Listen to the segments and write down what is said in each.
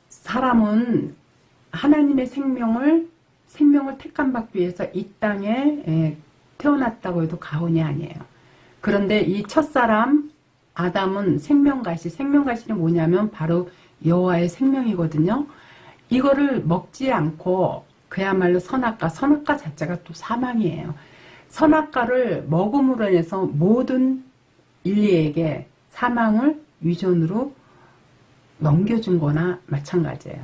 사람은 하나님의 생명을 택함받기 위해서 이 땅에 태어났다고 해도 과언이 아니에요. 그런데 이 첫사람 아담은 생명가시는 뭐냐면 바로 여호와의 생명이거든요. 이거를 먹지 않고 그야말로 선악과 자체가 또 사망이에요. 선악과를 먹음으로 인해서 모든 인류에게 사망을 위전으로 넘겨준 거나 마찬가지예요.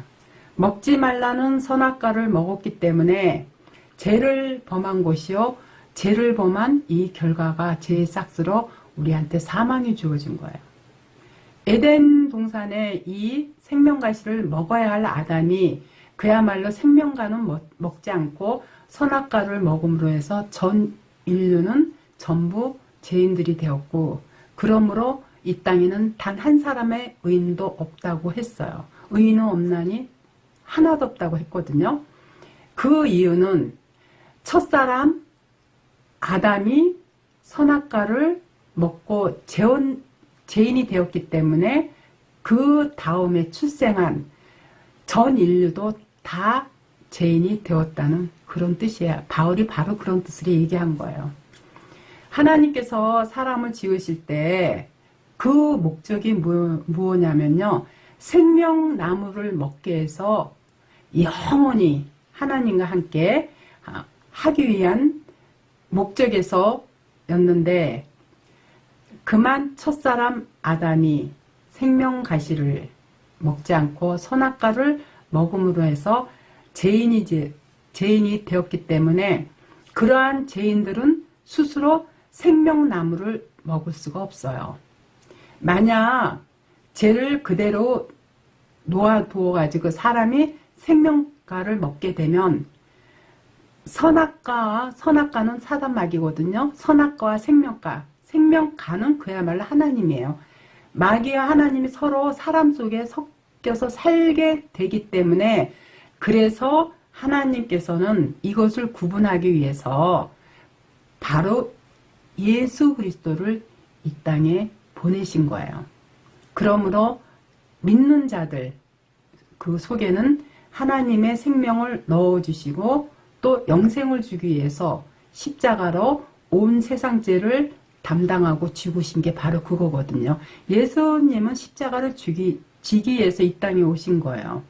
먹지 말라는 선악과를 먹었기 때문에 죄를 범한 것이요, 죄를 범한 이 결과가 죄의 싹스로 우리한테 사망이 주어진 거예요. 에덴 동산에 이 생명과실을 먹어야 할 아담이 그야말로 생명과는 먹지 않고 선악과를 먹음으로 해서 전 인류는 전부 죄인들이 되었고, 그러므로 이 땅에는 단 한 사람의 의인도 없다고 했어요. 의인은 없나니 하나도 없다고 했거든요. 그 이유는 첫사람 아담이 선악과를 먹고 죄인이 되었기 때문에 그 다음에 출생한 전 인류도 다 죄인이 되었다는 그런 뜻이에요. 바울이 바로 그런 뜻을 얘기한 거예요. 하나님께서 사람을 지으실 때 그 목적이 무엇냐면요, 생명나무를 먹게 해서 영원히 하나님과 함께 하기 위한 목적에서였는데, 그만 첫사람 아담이 생명가시를 먹지 않고 선악과를 먹음으로 해서 죄인이 되었기 때문에 그러한 죄인들은 스스로 생명나무를 먹을 수가 없어요. 만약 죄를 그대로 놓아두어 가지고 사람이 생명과를 먹게 되면 선악과는 사단마귀거든요. 선악과와 생명과는 그야말로 하나님이에요. 마귀와 하나님이 서로 사람 속에 섞여서 살게 되기 때문에, 그래서 하나님께서는 이것을 구분하기 위해서 바로 예수 그리스도를 이 땅에 보내신 거예요. 그러므로 믿는 자들 그 속에는 하나님의 생명을 넣어주시고 또 영생을 주기 위해서 십자가로 온 세상 죄를 담당하고 죽으신 게 바로 그거거든요. 예수님은 십자가를 지기 위해서 이 땅에 오신 거예요.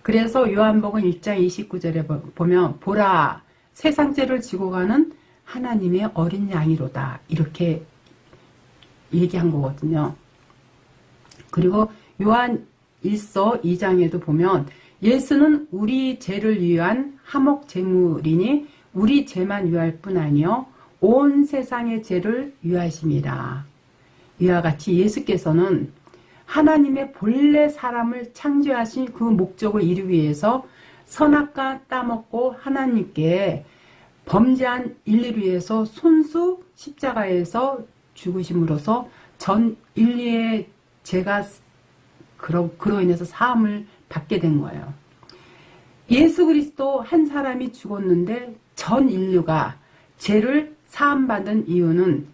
그래서 요한복음 1장 29절에 보면 보라, 세상 죄를 지고 가는 하나님의 어린 양이로다, 이렇게 얘기한 거거든요. 그리고 요한 1서 2장에도 보면 예수는 우리 죄를 위한 화목 제물이니 우리 죄만 위할 뿐 아니요 온 세상의 죄를 위하심이라. 이와 같이 예수께서는 하나님의 본래 사람을 창조하신 그 목적을 이루기 위해서 선악과 따먹고 하나님께 범죄한 인류를 위해서 손수 십자가에서 죽으심으로써 전 인류의 죄가 그로 인해서 사함을 받게 된 거예요. 예수 그리스도 한 사람이 죽었는데 전 인류가 죄를 사함받은 이유는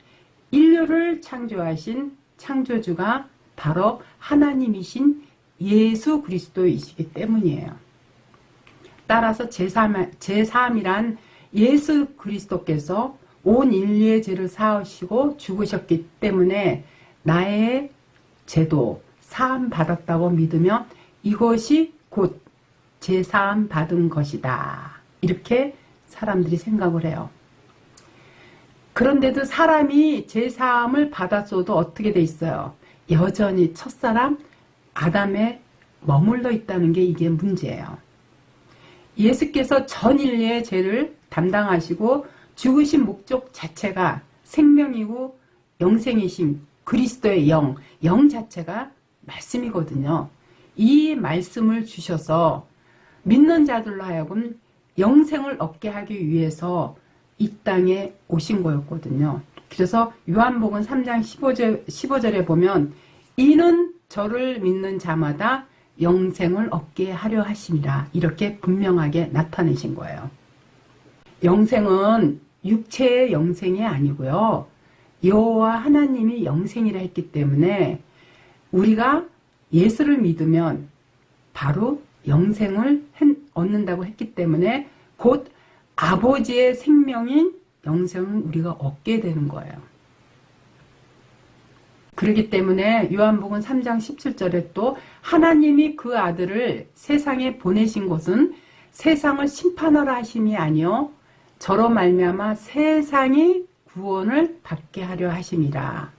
인류를 창조하신 창조주가 바로 하나님이신 예수 그리스도이시기 때문이에요. 따라서 제3이란 예수 그리스도께서 온 인류의 죄를 사하시고 죽으셨기 때문에 나의 죄도 사함 받았다고 믿으면 이것이 곧 죄사함 받은 것이다, 이렇게 사람들이 생각을 해요. 그런데도 사람이 죄사함을 받았어도 어떻게 돼 있어요? 여전히 첫사람 아담에 머물러 있다는 게 이게 문제예요. 예수께서 전 인류의 죄를 담당하시고 죽으신 목적 자체가 생명이고 영생이신 그리스도의 영 자체가 말씀이거든요. 이 말씀을 주셔서 믿는 자들로 하여금 영생을 얻게 하기 위해서 이 땅에 오신 거였거든요. 그래서 요한복음 3장 15절에 보면 이는 저를 믿는 자마다 영생을 얻게 하려 하심이라. 이렇게 분명하게 나타내신 거예요. 영생은 육체의 영생이 아니고요. 여호와 하나님이 영생이라 했기 때문에 우리가 예수를 믿으면 바로 영생을 얻는다고 했기 때문에 곧 아버지의 생명인 영생을 우리가 얻게 되는 거예요. 그렇기 때문에 요한복음 3장 17절에 또 하나님이 그 아들을 세상에 보내신 것은 세상을 심판하라 하심이 아니요 저로 말미암아 세상이 구원을 받게 하려 하심이라.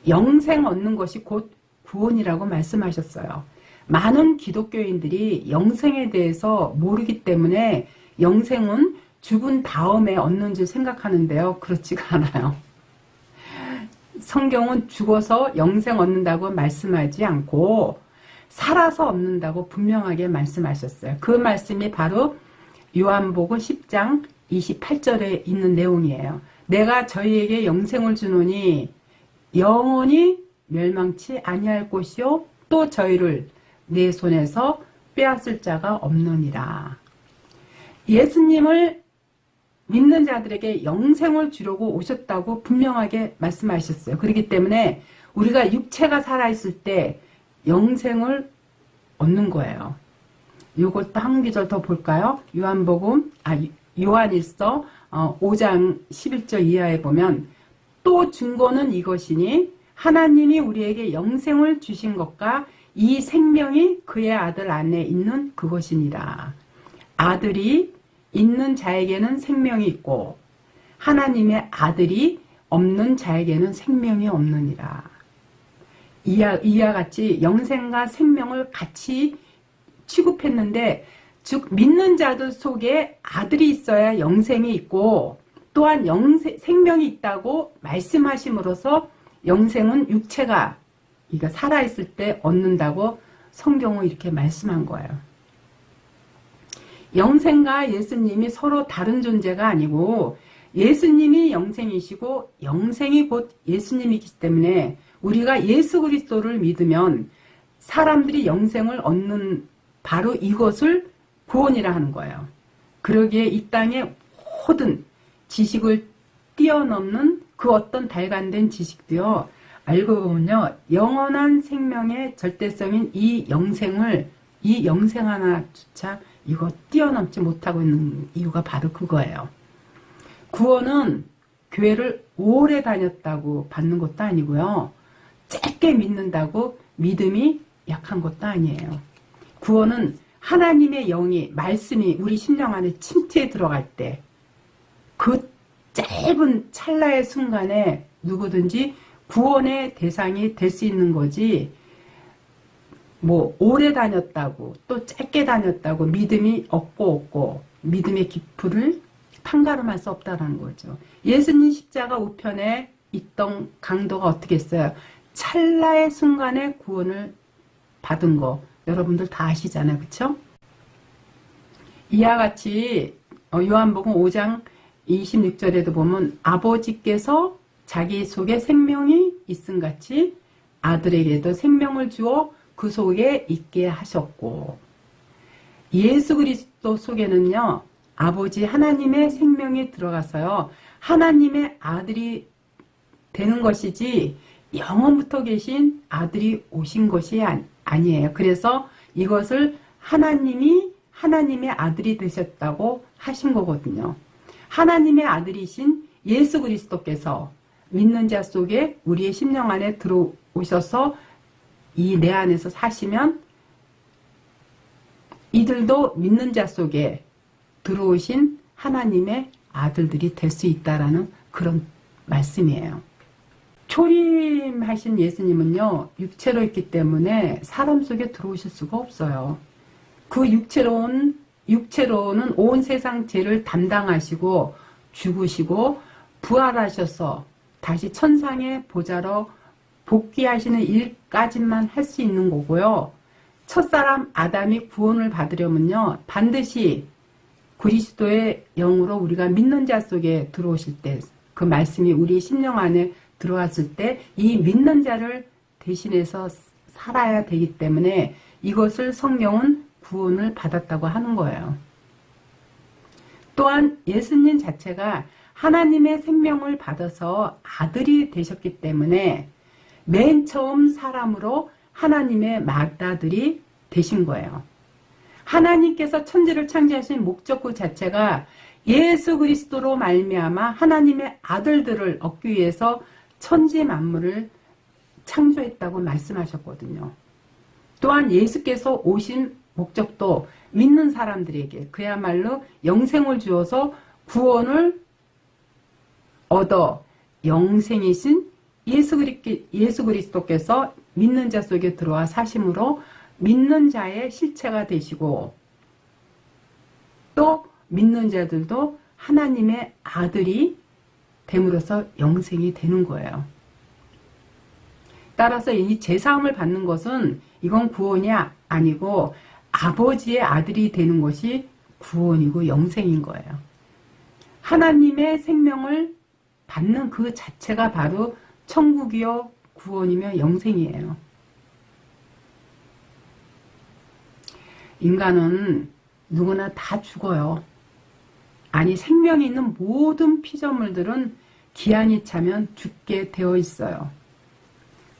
영생 얻는 것이 곧 구원이라고 말씀하셨어요. 많은 기독교인들이 영생에 대해서 모르기 때문에 영생은 죽은 다음에 얻는 줄 생각하는데요. 그렇지가 않아요. 성경은 죽어서 영생 얻는다고 말씀하지 않고 살아서 얻는다고 분명하게 말씀하셨어요. 그 말씀이 바로 요한복음 10장 28절에 있는 내용이에요. 내가 저희에게 영생을 주노니 영원히 멸망치 아니할 것이요 또 저희를 내 손에서 빼앗을 자가 없느니라. 예수님을 믿는 자들에게 영생을 주려고 오셨다고 분명하게 말씀하셨어요. 그렇기 때문에 우리가 육체가 살아있을 때 영생을 얻는 거예요. 이걸 또 한 구절 더 볼까요? 요한일서 5장 11절 이하에 보면 또 증거는 이것이니 하나님이 우리에게 영생을 주신 것과 이 생명이 그의 아들 안에 있는 그것이니라. 아들이 있는 자에게는 생명이 있고 하나님의 아들이 없는 자에게는 생명이 없느니라. 이와 같이 영생과 생명을 같이 취급했는데 즉 믿는 자들 속에 아들이 있어야 영생이 있고 또한 생명이 있다고 말씀하심으로써 영생은 육체가 살아있을 때 얻는다고 성경은 이렇게 말씀한 거예요. 영생과 예수님이 서로 다른 존재가 아니고 예수님이 영생이시고 영생이 곧 예수님이기 때문에 우리가 예수 그리스도를 믿으면 사람들이 영생을 얻는 바로 이것을 구원이라 하는 거예요. 그러기에 이 땅의 모든 지식을 뛰어넘는 그 어떤 발간된 지식도요. 알고 보면요. 영원한 생명의 절대성인 이 영생 하나조차 이거 뛰어넘지 못하고 있는 이유가 바로 그거예요. 구원은 교회를 오래 다녔다고 받는 것도 아니고요. 짧게 믿는다고 믿음이 약한 것도 아니에요. 구원은 하나님의 영이 말씀이 우리 심령 안에 침투해 들어갈 때 그 짧은 찰나의 순간에 누구든지 구원의 대상이 될 수 있는 거지 오래 다녔다고 또 짧게 다녔다고 믿음이 없고 믿음의 깊이를 판가름할 수 없다는 거죠. 예수님 십자가 우편에 있던 강도가 어떻게 했어요? 찰나의 순간에 구원을 받은 거 여러분들 다 아시잖아요. 그렇죠? 이와 같이 요한복음 5장 26절에도 보면 아버지께서 자기 속에 생명이 있음같이 아들에게도 생명을 주어 그 속에 있게 하셨고 예수 그리스도 속에는요. 아버지 하나님의 생명이 들어가서요. 하나님의 아들이 되는 것이지 영원부터 계신 아들이 오신 것이 아니에요. 그래서 이것을 하나님이 하나님의 아들이 되셨다고 하신 거거든요. 하나님의 아들이신 예수 그리스도께서 믿는 자 속에 우리의 심령 안에 들어오셔서 이 내 안에서 사시면 이들도 믿는 자 속에 들어오신 하나님의 아들들이 될 수 있다라는 그런 말씀이에요. 초림하신 예수님은요. 육체로 있기 때문에 사람 속에 들어오실 수가 없어요. 그 육체로는 온 세상 죄를 담당하시고 죽으시고 부활하셔서 다시 천상의 보좌로 복귀하시는 일까지만 할 수 있는 거고요. 첫사람 아담이 구원을 받으려면요. 반드시 그리스도의 영으로 우리가 믿는 자 속에 들어오실 때 그 말씀이 우리 심령 안에 들어왔을 때 이 믿는 자를 대신해서 살아야 되기 때문에 이것을 성경은 구원을 받았다고 하는 거예요. 또한 예수님 자체가 하나님의 생명을 받아서 아들이 되셨기 때문에 맨 처음 사람으로 하나님의 맏아들이 되신 거예요. 하나님께서 천지를 창조하신 목적구 자체가 예수 그리스도로 말미암아 하나님의 아들들을 얻기 위해서 천지 만물을 창조했다고 말씀하셨거든요. 또한 예수께서 오신 목적도 믿는 사람들에게 그야말로 영생을 주어서 구원을 얻어 영생이신 예수 그리스도께서 믿는 자 속에 들어와 사심으로 믿는 자의 실체가 되시고 또 믿는 자들도 하나님의 아들이 됨으로써 영생이 되는 거예요. 따라서 이 제사함을 받는 것은 이건 구원이 아니고 아버지의 아들이 되는 것이 구원이고 영생인 거예요. 하나님의 생명을 받는 그 자체가 바로 천국이요 구원이며 영생이에요. 인간은 누구나 다 죽어요. 아니 생명이 있는 모든 피조물들은 기한이 차면 죽게 되어 있어요.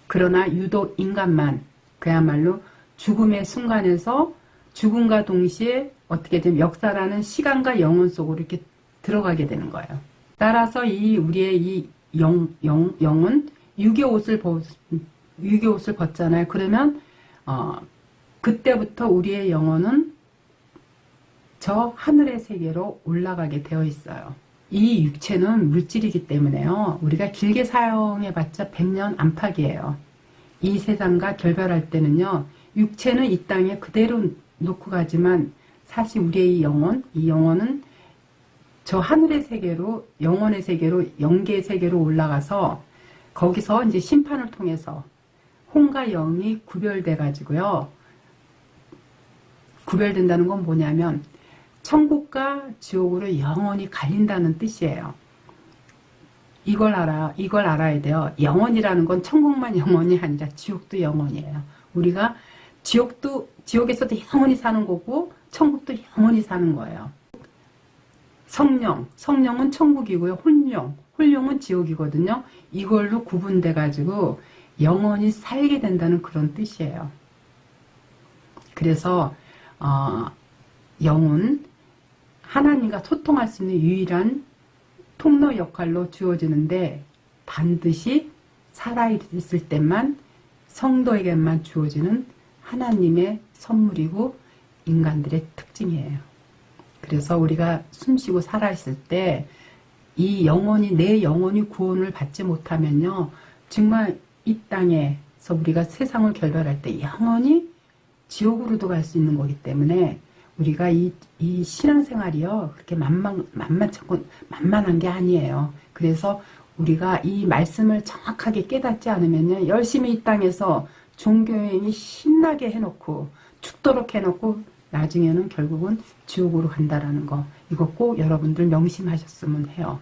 그러나 유독 인간만 그야말로 죽음의 순간에서 죽음과 동시에 어떻게 되면 역사라는 시간과 영혼 속으로 이렇게 들어가게 되는 거예요. 따라서 우리의 이 영은 육의 옷을 벗잖아요. 그러면 그때부터 우리의 영혼은 저 하늘의 세계로 올라가게 되어 있어요. 이 육체는 물질이기 때문에요. 우리가 길게 사용해봤자 100년 안팎이에요. 이 세상과 결별할 때는요. 육체는 이 땅에 그대로 놓고 가지만 사실 우리의 이 영혼은 저 하늘의 세계로 영혼의 세계로 영계의 세계로 올라가서 거기서 이제 심판을 통해서 혼과 영이 구별돼 가지고요. 구별된다는 건 뭐냐면 천국과 지옥으로 영원히 갈린다는 뜻이에요. 이걸 알아야 돼요. 영원이라는 건 천국만 영원이 아니라 지옥도 영원이에요. 우리가 지옥에서도 영원히 사는 거고 천국도 영원히 사는 거예요. 성령은 천국이고요. 혼령은 지옥이거든요. 이걸로 구분돼 가지고 영원히 살게 된다는 그런 뜻이에요. 그래서 영은 하나님과 소통할 수 있는 유일한 통로 역할로 주어지는데 반드시 살아있을 때만 성도에게만 주어지는 하나님의 선물이고 인간들의 특징이에요. 그래서 우리가 숨쉬고 살아있을 때 이 내 영혼이 구원을 받지 못하면요. 정말 이 땅에서 우리가 세상을 결별할 때 영원히 지옥으로도 갈 수 있는 거기 때문에 우리가 이 신앙생활이요. 그렇게 만만한 게 아니에요. 그래서 우리가 이 말씀을 정확하게 깨닫지 않으면요. 열심히 이 땅에서 종교행위 신나게 해놓고 죽도록 해놓고 나중에는 결국은 지옥으로 간다라는 거. 이거 꼭 여러분들 명심하셨으면 해요.